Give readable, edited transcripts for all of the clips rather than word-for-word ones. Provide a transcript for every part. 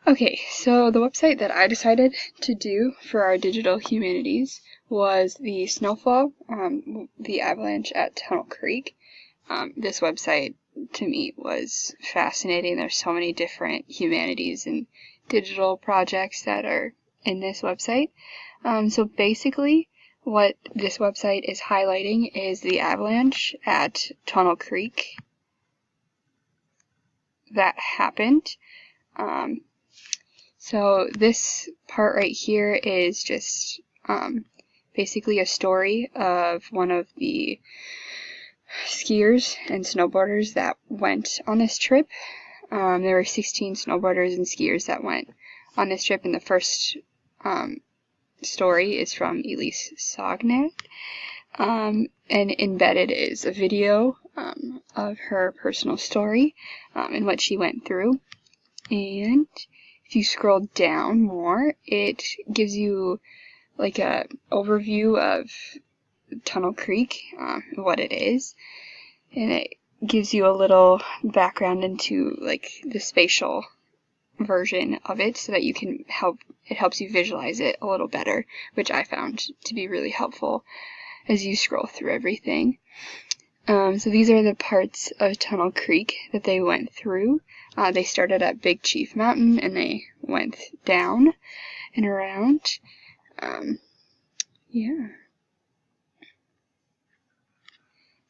Okay, so the website that I decided to do for our digital humanities was the snowfall, the avalanche at Tunnel Creek. This website to me was fascinating. There's so many different humanities and digital projects that are in this website. So basically what this website is highlighting is the avalanche at Tunnel Creek that happened. So this part right here is just basically a story of one of the skiers and snowboarders that went on this trip. There were 16 snowboarders and skiers that went on this trip, and the first story is from Elise Sognet. And embedded is a video of her personal story and what she went through. And if you scroll down more, it gives you like a overview of Tunnel Creek, what it is, and it gives you a little background into like the spatial version of it so that you can it helps you visualize it a little better, which I found to be really helpful as you scroll through everything. So these are the parts of Tunnel Creek that they went through. They started at Big Chief Mountain and they went down and around. Yeah.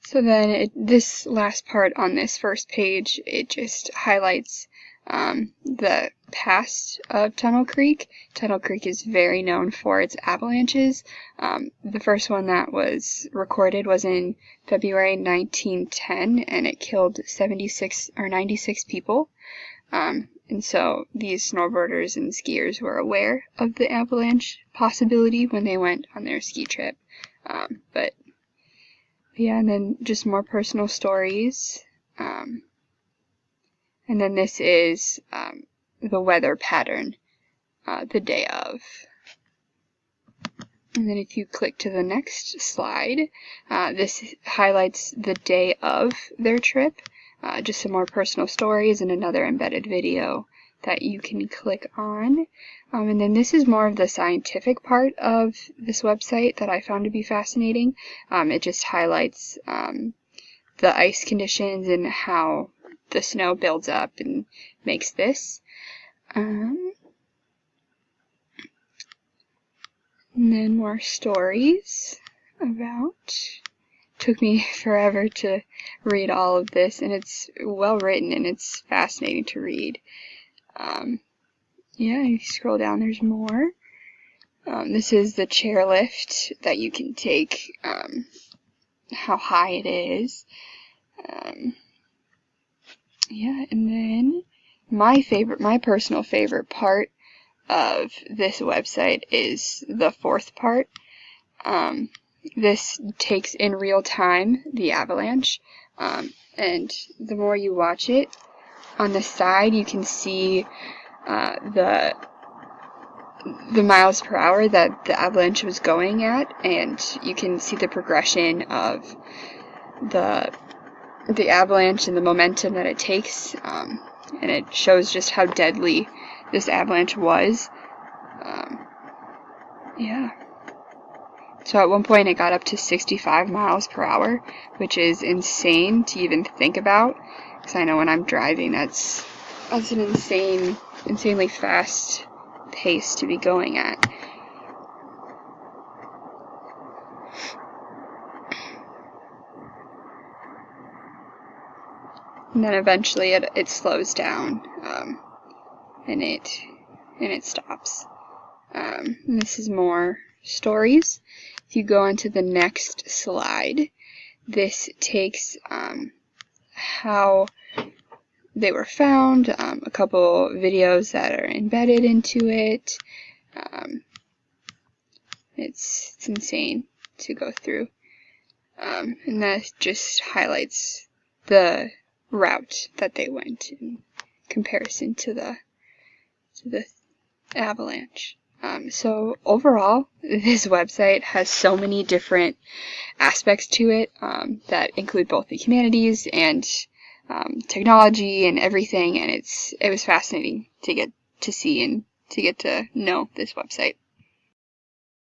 So then this last part on this first page, it just highlights the past of Tunnel Creek. Tunnel Creek is very known for its avalanches. The first one that was recorded was in February 1910, and it killed 96 people. And so these snowboarders and skiers were aware of the avalanche possibility when they went on their ski trip. But yeah, and then just more personal stories. And then this is the weather pattern the day of. And then if you click to the next slide, this highlights the day of their trip. Just some more personal stories and another embedded video that you can click on. And then this is more of the scientific part of this website that I found to be fascinating. It just highlights the ice conditions and how the snow builds up and makes this. And then more stories about. Took me forever to read all of this, and it's well written and it's fascinating to read. Yeah, if you scroll down, there's more. This is the chairlift that you can take, how high it is. Yeah, and then my personal favorite part of this website is the fourth part. This takes in real time the avalanche, and the more you watch it, on the side you can see the miles per hour that the avalanche was going at, and you can see the progression of the avalanche and the momentum that it takes, and it shows just how deadly this avalanche was. Yeah. So at one point it got up to 65 miles per hour, which is insane to even think about, because I know when I'm driving that's an insanely fast pace to be going at. And then eventually it slows down, and it stops. And this is more stories. If you go on to the next slide, this takes how they were found, a couple videos that are embedded into it. It's insane to go through. And that just highlights the route that they went in comparison to the avalanche. So overall, this website has so many different aspects to it that include both the humanities and technology and everything, and it was fascinating to get to see and to get to know this website.